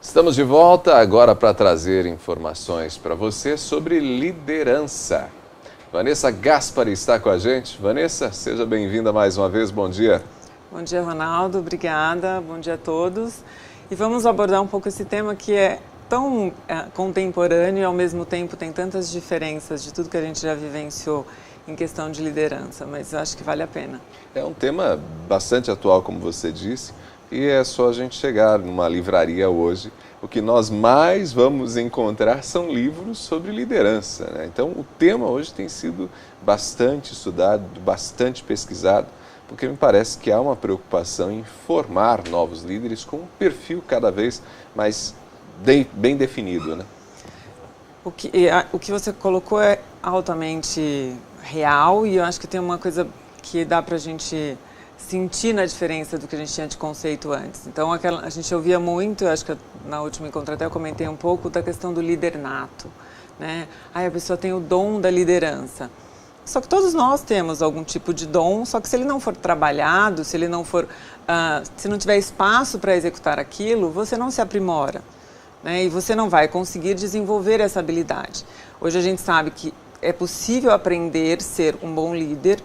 Estamos de volta agora para trazer informações para você sobre liderança. Vanessa Gaspari está com a gente. Vanessa, seja bem-vinda mais uma vez. Bom dia. Bom dia, Ronaldo. Obrigada. Bom dia a todos. E vamos abordar um pouco esse tema que é tão contemporâneo e, ao mesmo tempo, tem tantas diferenças de tudo que a gente já vivenciou em questão de liderança, mas eu acho que vale a pena. É um tema bastante atual, como você disse, e é só a gente chegar numa livraria hoje. O que nós mais vamos encontrar são livros sobre liderança, né? Então, o tema hoje tem sido bastante estudado, bastante pesquisado, porque me parece que há uma preocupação em formar novos líderes com um perfil cada vez mais bem definido, né? O que você colocou é altamente real e eu acho que tem uma coisa que dá para a gente sentir na diferença do que a gente tinha de conceito antes. Então, a gente ouvia muito, eu acho que na última encontro até eu comentei um pouco da questão do líder nato, né? A pessoa tem o dom da liderança. Só que todos nós temos algum tipo de dom, só que se ele não for trabalhado, se ele não for, se não tiver espaço para executar aquilo, você não se aprimora, né? E você não vai conseguir desenvolver essa habilidade. Hoje a gente sabe que é possível aprender a ser um bom líder,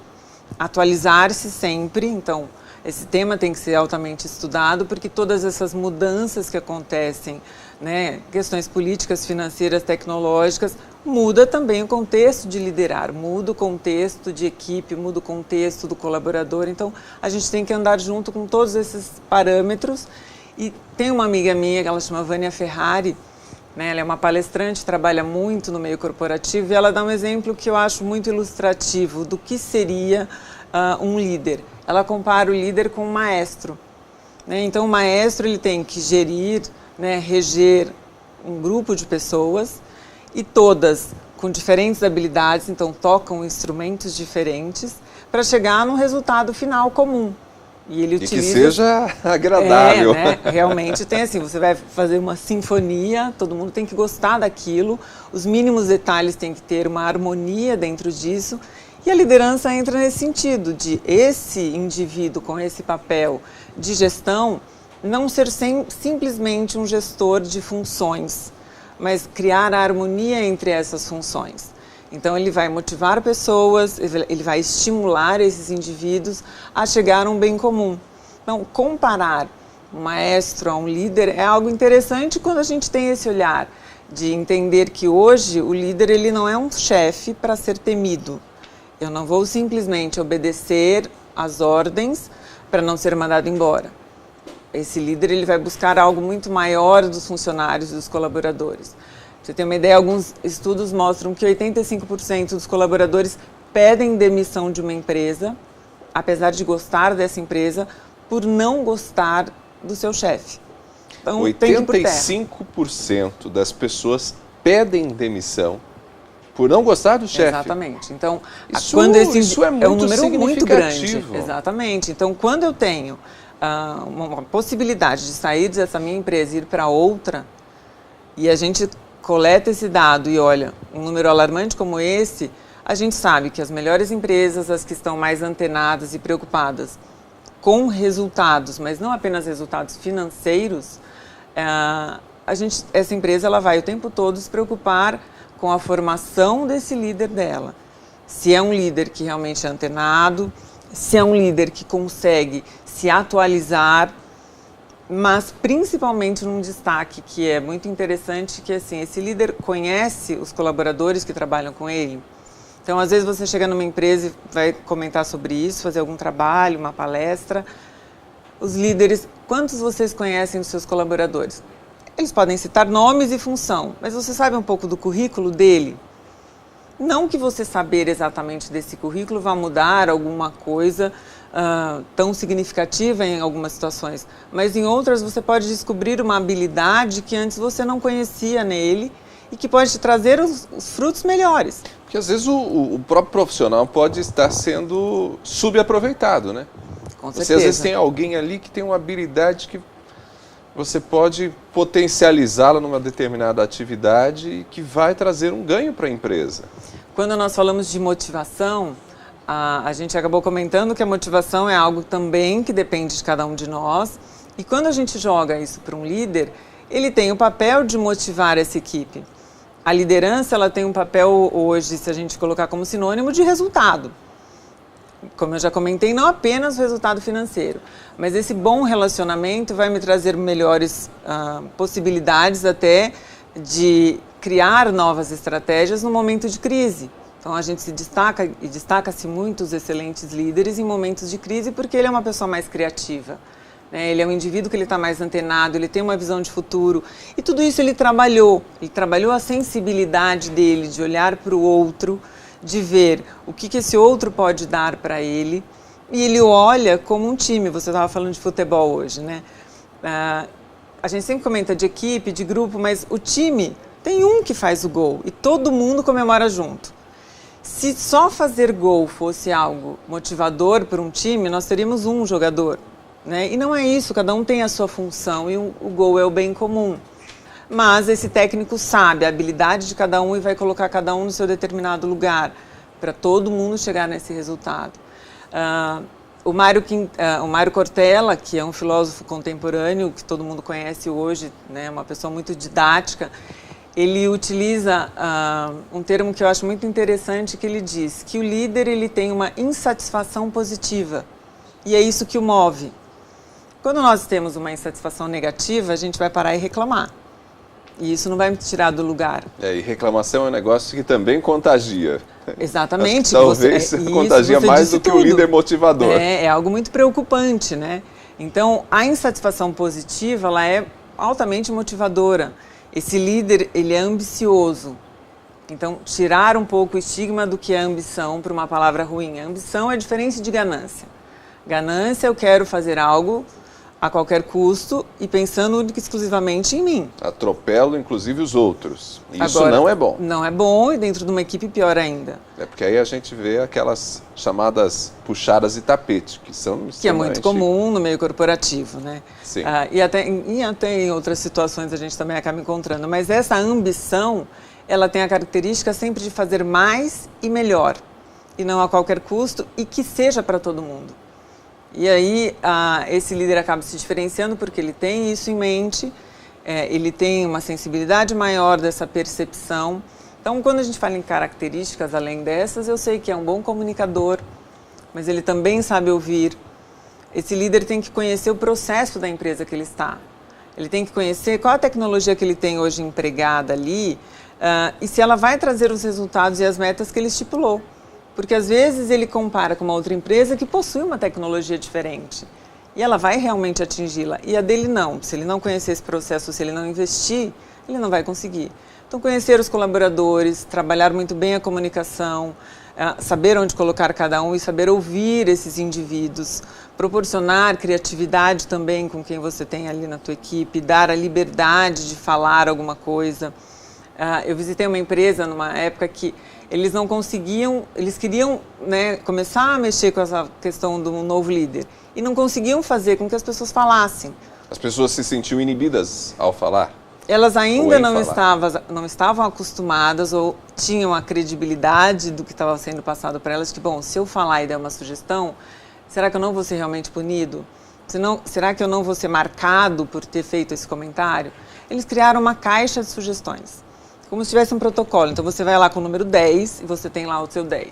atualizar-se sempre, então esse tema tem que ser altamente estudado, porque todas essas mudanças que acontecem, né, questões políticas, financeiras, tecnológicas, muda também o contexto de liderar, muda o contexto de equipe, muda o contexto do colaborador, então a gente tem que andar junto com todos esses parâmetros. E tem uma amiga minha, que ela chama Vânia Ferrari, né, ela é uma palestrante, trabalha muito no meio corporativo e ela dá um exemplo que eu acho muito ilustrativo do que seria um líder. Ela compara o líder com um maestro, né? Então o maestro ele tem que gerir, né, reger um grupo de pessoas e todas com diferentes habilidades, então tocam instrumentos diferentes para chegar num resultado final comum. E ele utiliza... que seja agradável. né? Realmente tem assim, você vai fazer uma sinfonia, todo mundo tem que gostar daquilo, os mínimos detalhes têm que ter uma harmonia dentro disso, e a liderança entra nesse sentido, de esse indivíduo com esse papel de gestão, não ser simplesmente um gestor de funções, mas criar a harmonia entre essas funções. Então, ele vai motivar pessoas, ele vai estimular esses indivíduos a chegar a um bem comum. Então, comparar um maestro a um líder é algo interessante quando a gente tem esse olhar de entender que hoje o líder ele não é um chefe para ser temido. Eu não vou simplesmente obedecer às ordens para não ser mandado embora. Esse líder ele vai buscar algo muito maior dos funcionários e dos colaboradores. Pra você ter uma ideia, alguns estudos mostram que 85% dos colaboradores pedem demissão de uma empresa, apesar de gostar dessa empresa, por não gostar do seu chefe. Então, 85% das pessoas pedem demissão por não gostar do chefe. Exatamente. Então, isso é muito um número muito grande. Exatamente. Então, quando eu tenho uma possibilidade de sair dessa minha empresa e ir para outra, e a gente coleta esse dado e olha, um número alarmante como esse, a gente sabe que as melhores empresas, as que estão mais antenadas e preocupadas com resultados, mas não apenas resultados financeiros, essa empresa ela vai o tempo todo se preocupar com a formação desse líder dela. Se é um líder que realmente é antenado, se é um líder que consegue se atualizar, mas principalmente num destaque que é muito interessante, que assim, esse líder conhece os colaboradores que trabalham com ele. Então, às vezes você chega numa empresa e vai comentar sobre isso, fazer algum trabalho, uma palestra. Os líderes, quantos vocês conhecem dos seus colaboradores? Eles podem citar nomes e função, mas você sabe um pouco do currículo dele? Não que você saber exatamente desse currículo vá mudar alguma coisa tão significativa em algumas situações, mas em outras você pode descobrir uma habilidade que antes você não conhecia nele e que pode te trazer os frutos melhores. Porque às vezes o próprio profissional pode estar sendo subaproveitado, né? Com certeza. Você às vezes tem alguém ali que tem uma habilidade que você pode potencializá-la numa determinada atividade e que vai trazer um ganho para a empresa. Quando nós falamos de motivação, a gente acabou comentando que a motivação é algo também que depende de cada um de nós. E quando a gente joga isso para um líder, ele tem o papel de motivar essa equipe. A liderança, ela tem um papel hoje, se a gente colocar como sinônimo, de resultado. Como eu já comentei, não apenas o resultado financeiro, mas esse bom relacionamento vai me trazer melhores possibilidades até de criar novas estratégias no momento de crise. Então a gente se destaca e destaca-se muito os excelentes líderes em momentos de crise porque ele é uma pessoa mais criativa. Ele é um indivíduo que ele está mais antenado, ele tem uma visão de futuro e tudo isso ele trabalhou a sensibilidade dele de olhar para o outro, de ver o que esse outro pode dar para ele e ele olha como um time. Você estava falando de futebol hoje, né? A gente sempre comenta de equipe, de grupo, mas o time tem um que faz o gol e todo mundo comemora junto. Se só fazer gol fosse algo motivador para um time, nós teríamos um jogador. E não é isso, cada um tem a sua função e o gol é o bem comum. Mas esse técnico sabe a habilidade de cada um e vai colocar cada um no seu determinado lugar para todo mundo chegar nesse resultado. O Mário Cortella, que é um filósofo contemporâneo que todo mundo conhece hoje, uma pessoa muito didática, ele utiliza um termo que eu acho muito interessante, que ele diz que o líder ele tem uma insatisfação positiva e é isso que o move. Quando nós temos uma insatisfação negativa, a gente vai parar e reclamar. E isso não vai me tirar do lugar. E reclamação é um negócio que também contagia. Exatamente. Talvez contagia mais do que o líder motivador. É algo muito preocupante, né? Então, a insatisfação positiva, ela é altamente motivadora. Esse líder, ele é ambicioso. Então, tirar um pouco o estigma do que é ambição para uma palavra ruim. A ambição é diferente de ganância. Ganância, eu quero fazer algo a qualquer custo e pensando única e exclusivamente em mim. Atropelo, inclusive, os outros. Isso agora, não é bom. Não é bom e dentro de uma equipe pior ainda. É porque aí a gente vê aquelas chamadas puxadas de tapete, que são que é muito comum no meio corporativo, né? Sim. E até em outras situações a gente também acaba encontrando. Mas essa ambição, ela tem a característica sempre de fazer mais e melhor. E não a qualquer custo e que seja para todo mundo. E aí, esse líder acaba se diferenciando porque ele tem isso em mente, ele tem uma sensibilidade maior dessa percepção. Então, quando a gente fala em características além dessas, eu sei que é um bom comunicador, mas ele também sabe ouvir. Esse líder tem que conhecer o processo da empresa que ele está. Ele tem que conhecer qual a tecnologia que ele tem hoje empregada ali e se ela vai trazer os resultados e as metas que ele estipulou. Porque às vezes ele compara com uma outra empresa que possui uma tecnologia diferente e ela vai realmente atingi-la e a dele não. Se ele não conhecer esse processo, se ele não investir, ele não vai conseguir. Então conhecer os colaboradores, trabalhar muito bem a comunicação, saber onde colocar cada um e saber ouvir esses indivíduos, proporcionar criatividade também com quem você tem ali na tua equipe, dar a liberdade de falar alguma coisa. Eu visitei uma empresa numa época que eles não conseguiam, eles queriam começar a mexer com essa questão do novo líder e não conseguiam fazer com que as pessoas falassem. As pessoas se sentiam inibidas ao falar? Elas ainda não estavam acostumadas ou tinham a credibilidade do que estava sendo passado para elas, que, bom, se eu falar e der uma sugestão, será que eu não vou ser realmente punido? Será que eu não vou ser marcado por ter feito esse comentário? Eles criaram uma caixa de sugestões. Como se tivesse um protocolo. Então, você vai lá com o número 10 e você tem lá o seu 10.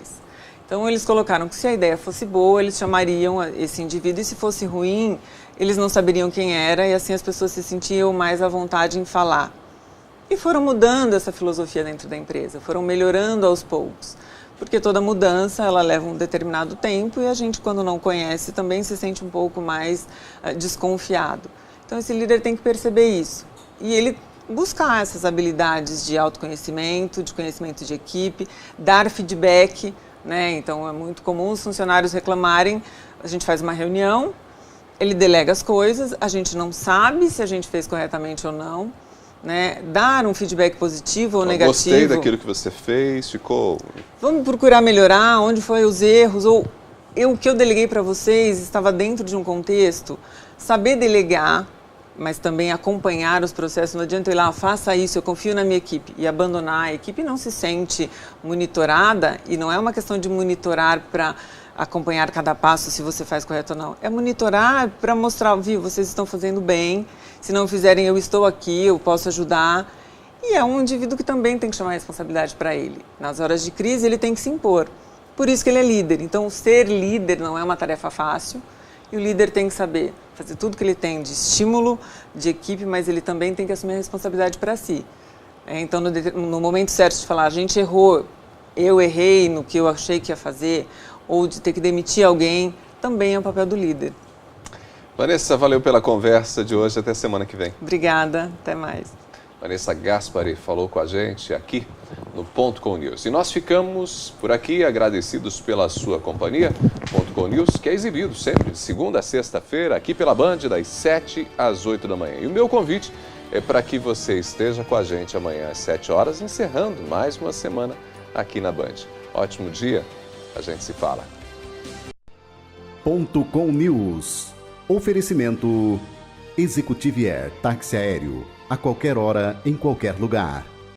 Então, eles colocaram que se a ideia fosse boa, eles chamariam esse indivíduo e se fosse ruim, eles não saberiam quem era e assim as pessoas se sentiam mais à vontade em falar. E foram mudando essa filosofia dentro da empresa, foram melhorando aos poucos. Porque toda mudança, ela leva um determinado tempo e a gente, quando não conhece, também se sente um pouco mais desconfiado. Então, esse líder tem que perceber isso. E ele buscar essas habilidades de autoconhecimento, de conhecimento de equipe, dar feedback, Então, é muito comum os funcionários reclamarem, a gente faz uma reunião, ele delega as coisas, a gente não sabe se a gente fez corretamente ou não, Dar um feedback positivo ou negativo. Gostei daquilo que você fez, ficou... Vamos procurar melhorar, onde foram os erros, ou o que eu deleguei para vocês estava dentro de um contexto. Saber delegar, mas também acompanhar os processos. Não adianta eu ir lá, faça isso, eu confio na minha equipe, e abandonar. A equipe não se sente monitorada, e não é uma questão de monitorar para acompanhar cada passo, se você faz correto ou não. É monitorar para mostrar, viu, vocês estão fazendo bem, se não fizerem eu estou aqui, eu posso ajudar. E é um indivíduo que também tem que chamar a responsabilidade para ele. Nas horas de crise ele tem que se impor. Por isso que ele é líder. Então ser líder não é uma tarefa fácil e o líder tem que saber fazer tudo que ele tem de estímulo, de equipe, mas ele também tem que assumir a responsabilidade para si. Então no momento certo de falar, a gente errou, eu errei no que eu achei que ia fazer, ou de ter que demitir alguém, também é o papel do líder. Vanessa, valeu pela conversa de hoje, até semana que vem. Obrigada, até mais. Vanessa Gaspari falou com a gente aqui no Ponto Com News. E nós ficamos por aqui agradecidos pela sua companhia. Ponto Com News, que é exibido sempre de segunda a sexta-feira, aqui pela Band, das 7 às 8 da manhã. E o meu convite é para que você esteja com a gente amanhã às 7 horas, encerrando mais uma semana aqui na Band. Ótimo dia, a gente se fala. Ponto Com News. Oferecimento Executive Air, táxi aéreo, a qualquer hora, em qualquer lugar.